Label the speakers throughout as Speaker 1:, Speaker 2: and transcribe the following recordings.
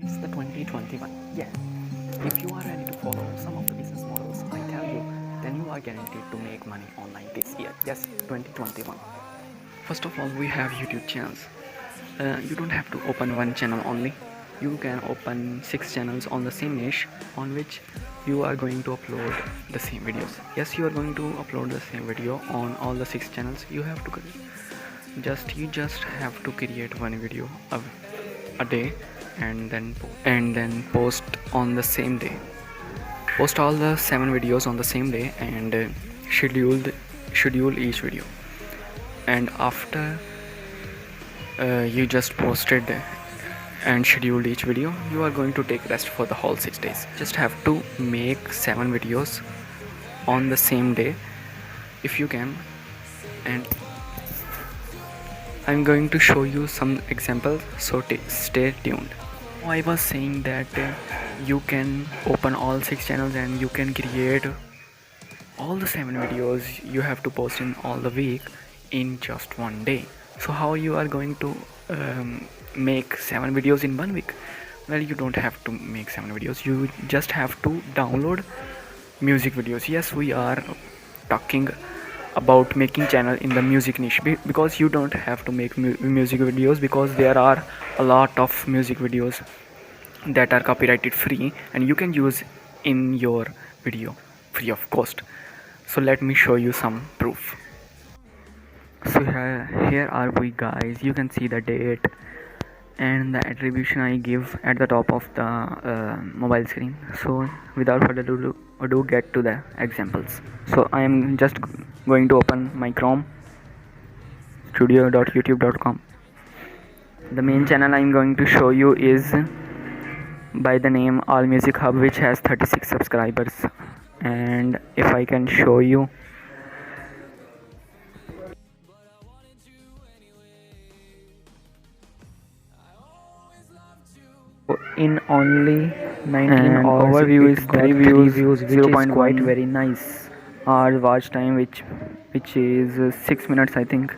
Speaker 1: It's the 2021. Yeah. If you are ready to follow some of the business models I tell you, then you are guaranteed to make money online this year. Yes, 2021. First of all, we have YouTube channels. You don't have to open one channel only. You can open 6 channels on the same niche on which you are going to upload the same videos. Yes, you are going to upload the same video on all the 6 channels. You just have to create one video a day and then post on the same day. Post all the 7 videos on the same day and schedule each video. And after you just posted and scheduled each video, you are going to take rest for the whole 6 days. Just have to make 7 videos on the same day if you can, and I'm going to show you some examples, so stay tuned. I was saying that you can open all 6 channels and you can create all the 7 videos you have to post in all the week in just one day. So how you are going to make 7 videos in 1 week? Well, you don't have to make 7 videos. You just have to download music videos. Yes, we are talking about making channel in the music niche, because you don't have to make music videos, because there are a lot of music videos that are copyrighted free and you can use in your video free of cost. So let me show you some proof. So here are we, guys. You can see the date and the attribution I give at the top of the mobile screen. So without further ado, get to the examples. So I am just going to open my Chrome, studio.youtube.com. The main channel I am going to show you is by the name All Music Hub, which has 36 subscribers. And if I can show you, in only 19 hours overview is 3 views, which is quite very nice. Our watch time which is 6 minutes, I think,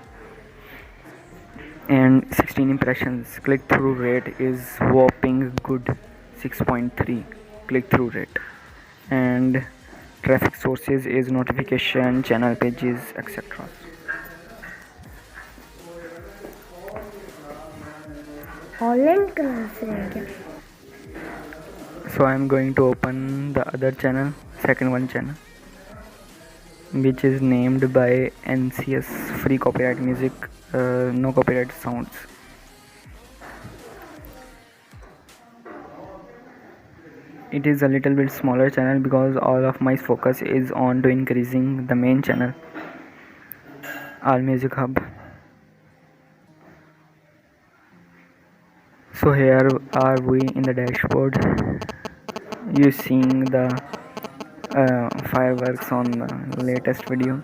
Speaker 1: and 16 impressions. Click through rate is whopping good, 6.3 click through rate. And traffic sources is notification, channel pages, etc. So I am going to open the other channel, second channel, which is named by NCS, free copyright music, no copyright sounds. It is a little bit smaller channel because all of my focus is on to increasing the main channel, All Music Hub. So here are we in the dashboard. You seeing the fireworks on the latest video.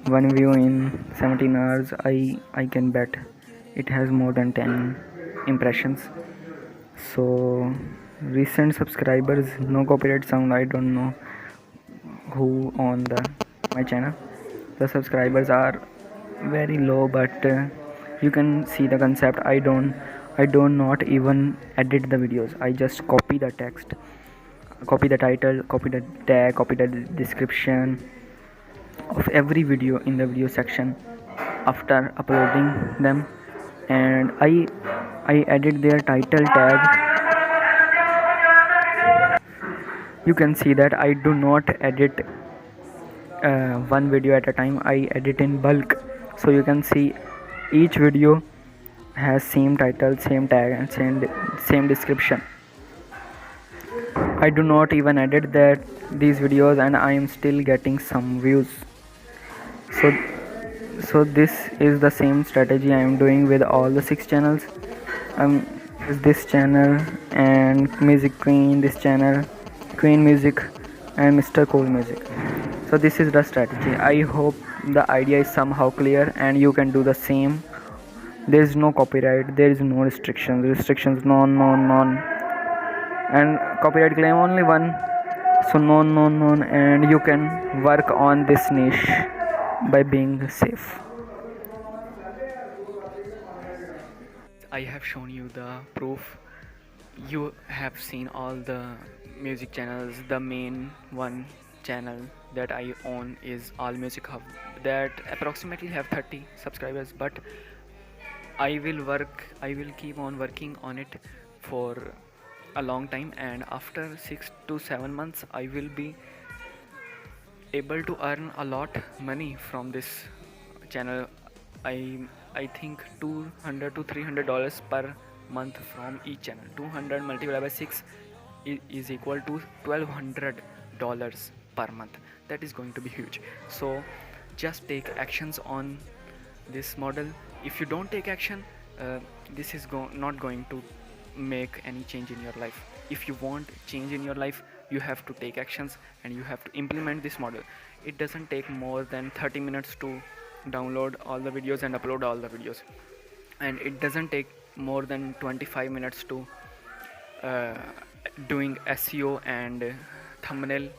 Speaker 1: One view in 17 hours. I can bet it has more than 10 impressions. So recent subscribers, no copyright sound. I don't know who on my channel. The subscribers are very low, but you can see the concept. I do not even edit the videos. I just copy the text, copy the title, copy the tag, copy the description of every video in the video section after uploading them, and I edit their title tag. You can see that I do not edit one video at a time. I edit in bulk, so you can see each video has same title, same tag, and same description. I do not even edit these videos, and I am still getting some views. So this is the same strategy I am doing with all the 6 channels. This channel and Music Queen, this channel Queen Music, and Mr. Cool Music. So this is the strategy. I hope the idea is somehow clear and you can do the same. There is no copyright, there is no restrictions, none, and copyright claim only one. So none, and you can work on this niche by being safe. I have shown you the proof You have seen all the music channels. The main one channel that I own is All Music Hub, that approximately have 30 subscribers, but I will keep on working on it for a long time, and after 6 to 7 months I will be able to earn a lot money from this channel. I i think 200 to $300 per month from each channel. 200 multiplied by 6 is equal to $1200 per month. That is going to be huge. So just take actions on this model. If you don't take action, this is not going to make any change in your life. If you want change in your life, you have to take actions and you have to implement this model. It doesn't take more than 30 minutes to download all the videos and upload all the videos, and it doesn't take more than 25 minutes to uh, doing SEO and thumbnail.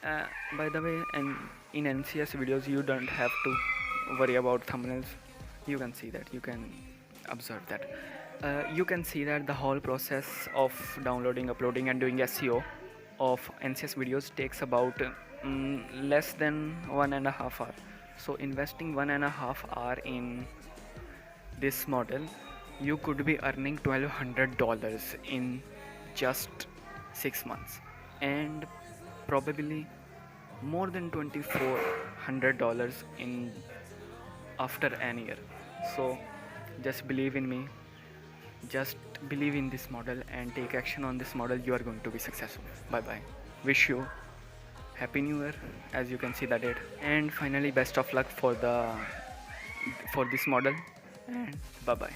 Speaker 1: By the way, and in NCS videos you don't have to worry about thumbnails. You can see that, you can observe that. You can see that the whole process of downloading, uploading and doing SEO of NCS videos takes about less than 1.5 hours. So investing 1.5 hours in this model, you could be earning $1200 in just 6 months, and probably more than $2400 in after an year. So just believe in me, just believe in this model and take action on this model. You are going to be successful. Bye bye. Wish you happy new year, as you can see the date, and finally best of luck for this model, and bye bye.